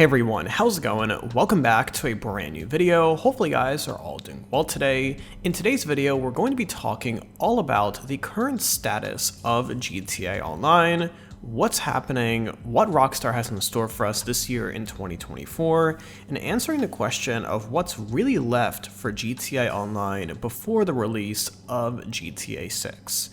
Hey everyone, how's it going? Welcome back to a brand new video. Hopefully you guys are all doing well today. In today's video, we're going to be talking all about the current status of GTA Online, what's happening, what Rockstar has in store for us this year in 2024, and answering the question of what's really left for GTA Online before the release of GTA 6.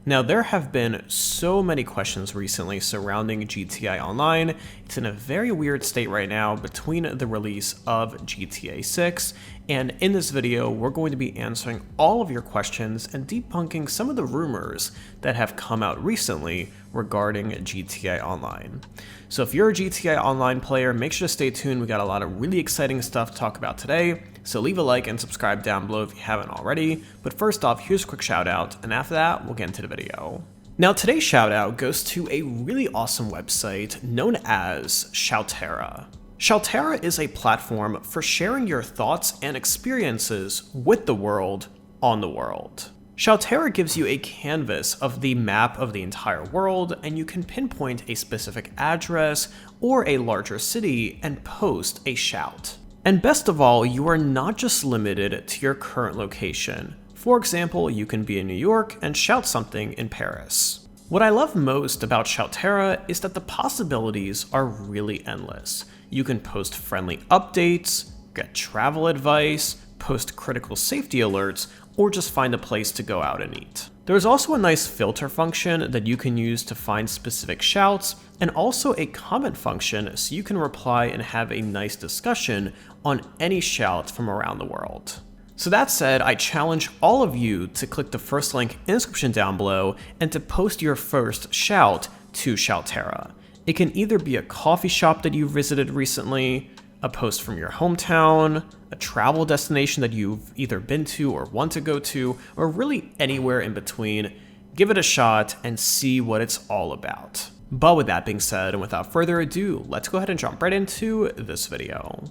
Now, there have been so many questions recently surrounding GTA Online. It's in a very weird state right now between the release of GTA 6, and in this video, we're going to be answering all of your questions and debunking some of the rumors that have come out recently regarding GTA Online. So if you're a GTA Online player, make sure to stay tuned. We got a lot of really exciting stuff to talk about today. So leave a like and subscribe down below if you haven't already. But first off, here's a quick shout out, and after that, we'll get into the video. Now today's shout out goes to a really awesome website known as ShoutTera. ShoutTera is a platform for sharing your thoughts and experiences with the world on the world. ShoutTera gives you a canvas of the map of the entire world, and you can pinpoint a specific address or a larger city and post a shout. And best of all, you are not just limited to your current location. For example, you can be in New York and shout something in Paris. What I love most about ShoutTera is that the possibilities are really endless. You can post friendly updates, get travel advice, post critical safety alerts, or just find a place to go out and eat. There's also a nice filter function that you can use to find specific shouts, and also a comment function so you can reply and have a nice discussion on any shout from around the world. So that said, I challenge all of you to click the first link in the description down below and to post your first shout to ShoutTera. It can either be a coffee shop that you visited recently, a post from your hometown, a travel destination that you've either been to or want to go to, or really anywhere in between. Give it a shot and see what it's all about. But with that being said, and without further ado, let's go ahead and jump right into this video.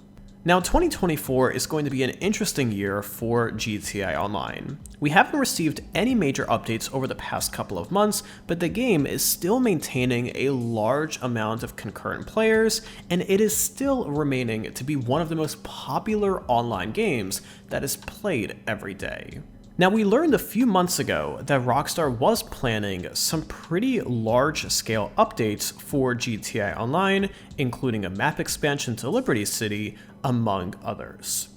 Now, 2024 is going to be an interesting year for GTA Online. We haven't received any major updates over the past couple of months, but the game is still maintaining a large amount of concurrent players, and it is still remaining to be one of the most popular online games that is played every day. Now, we learned a few months ago that Rockstar was planning some pretty large-scale updates for GTA Online, including a map expansion to Liberty City, among others.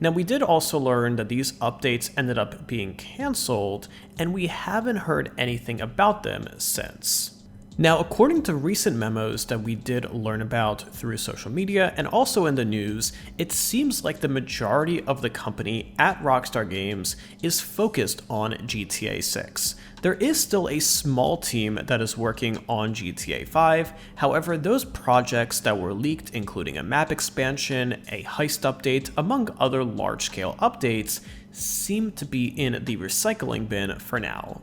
Now, we did also learn that these updates ended up being cancelled, and we haven't heard anything about them since. Now, according to recent memos that we did learn about through social media and also in the news, it seems like the majority of the company at Rockstar Games is focused on GTA 6. There is still a small team that is working on GTA 5, however, those projects that were leaked, including a map expansion, a heist update, among other large-scale updates, seem to be in the recycling bin for now.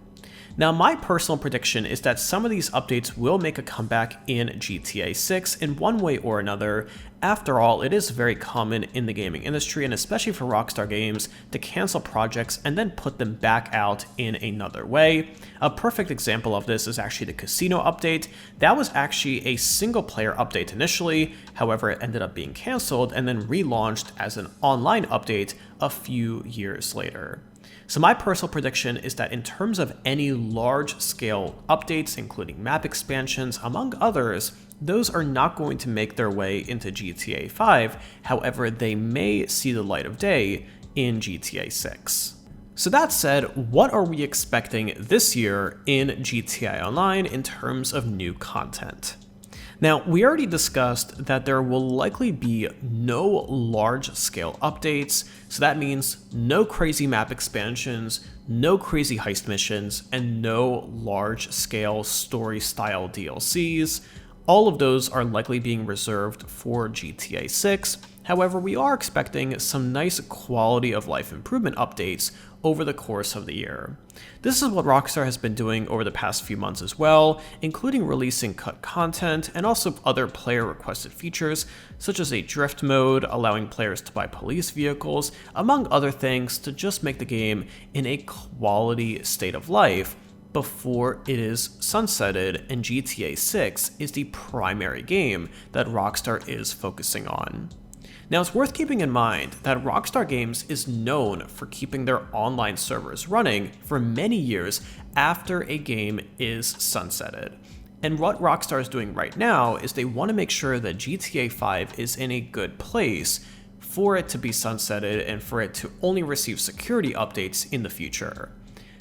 Now, my personal prediction is that some of these updates will make a comeback in GTA 6 in one way or another. After all, it is very common in the gaming industry, and especially for Rockstar Games, to cancel projects and then put them back out in another way. A perfect example of this is actually the casino update. That was actually a single-player update initially, however, it ended up being canceled and then relaunched as an online update a few years later. So my personal prediction is that in terms of any large-scale updates, including map expansions, among others, those are not going to make their way into GTA 5, however, they may see the light of day in GTA 6. So that said, what are we expecting this year in GTA Online in terms of new content? Now, we already discussed that there will likely be no large-scale updates, so that means no crazy map expansions, no crazy heist missions, and no large-scale story-style DLCs. All of those are likely being reserved for GTA 6. However, we are expecting some nice quality of life improvement updates over the course of the year. This is what Rockstar has been doing over the past few months as well, including releasing cut content and also other player requested features, such as a drift mode, allowing players to buy police vehicles, among other things to just make the game in a quality state of life before it is sunsetted, and GTA 6 is the primary game that Rockstar is focusing on. Now, it's worth keeping in mind that Rockstar Games is known for keeping their online servers running for many years after a game is sunsetted. And what Rockstar is doing right now is they want to make sure that GTA 5 is in a good place for it to be sunsetted and for it to only receive security updates in the future.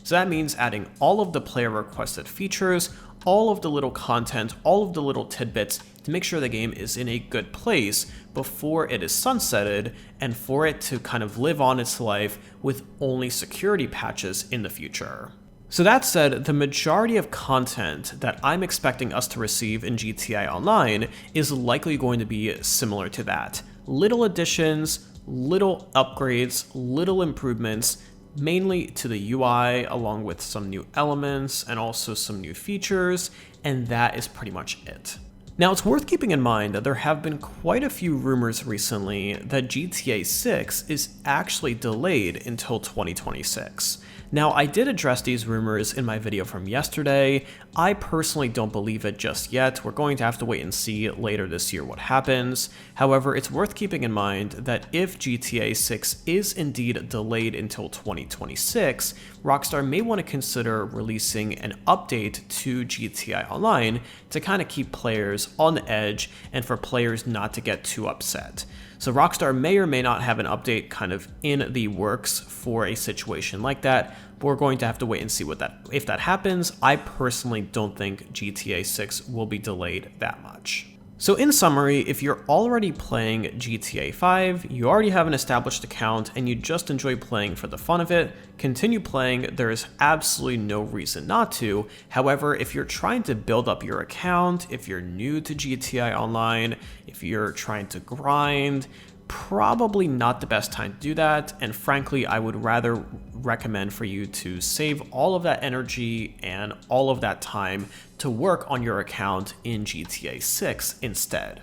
So that means adding all of the player requested features, all of the little content, all of the little tidbits to make sure the game is in a good place before it is sunsetted and for it to kind of live on its life with only security patches in the future. So that said, the majority of content that I'm expecting us to receive in GTA Online is likely going to be similar to that. Little additions, little upgrades, little improvements, mainly to the UI, along with some new elements and also some new features, and that is pretty much it. Now, it's worth keeping in mind that there have been quite a few rumors recently that GTA 6 is actually delayed until 2026. Now, I did address these rumors in my video from yesterday. I personally don't believe it just yet. We're going to have to wait and see later this year what happens. However, it's worth keeping in mind that if GTA 6 is indeed delayed until 2026, Rockstar may want to consider releasing an update to GTA Online to kind of keep players on the edge and for players not to get too upset. So Rockstar may or may not have an update kind of in the works for a situation like that, but we're going to have to wait and see if that happens. I personally don't think GTA 6 will be delayed that much. So in summary, if you're already playing GTA 5, you already have an established account, and you just enjoy playing for the fun of it, continue playing. There is absolutely no reason not to. However, if you're trying to build up your account, if you're new to GTA Online, if you're trying to grind, probably not the best time to do that, and frankly, I would rather recommend for you to save all of that energy and all of that time to work on your account in GTA 6 instead.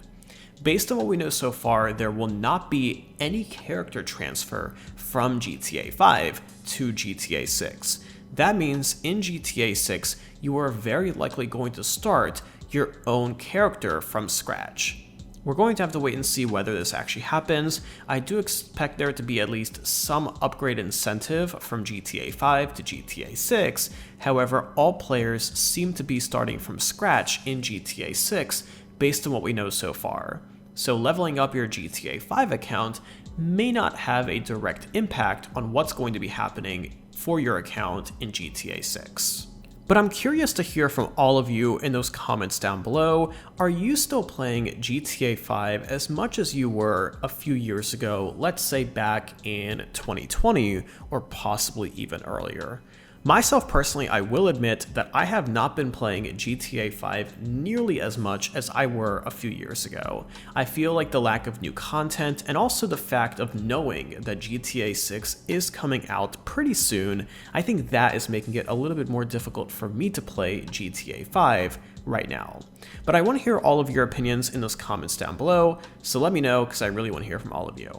Based on what we know so far, there will not be any character transfer from GTA 5 to GTA 6. That means in GTA 6, you are very likely going to start your own character from scratch. We're going to have to wait and see whether this actually happens. I do expect there to be at least some upgrade incentive from GTA 5 to GTA 6. However, all players seem to be starting from scratch in GTA 6 based on what we know so far. So leveling up your GTA 5 account may not have a direct impact on what's going to be happening for your account in GTA 6. But I'm curious to hear from all of you in those comments down below. Are you still playing GTA 5 as much as you were a few years ago, let's say back in 2020 or possibly even earlier? Myself personally, I will admit that I have not been playing GTA 5 nearly as much as I were a few years ago. I feel like the lack of new content and also the fact of knowing that GTA 6 is coming out pretty soon, I think that is making it a little bit more difficult for me to play GTA 5 right now. But I want to hear all of your opinions in those comments down below, so let me know because I really want to hear from all of you.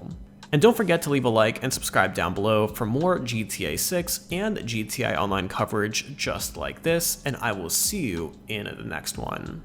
And don't forget to leave a like and subscribe down below for more GTA 6 and GTA Online coverage just like this, and I will see you in the next one.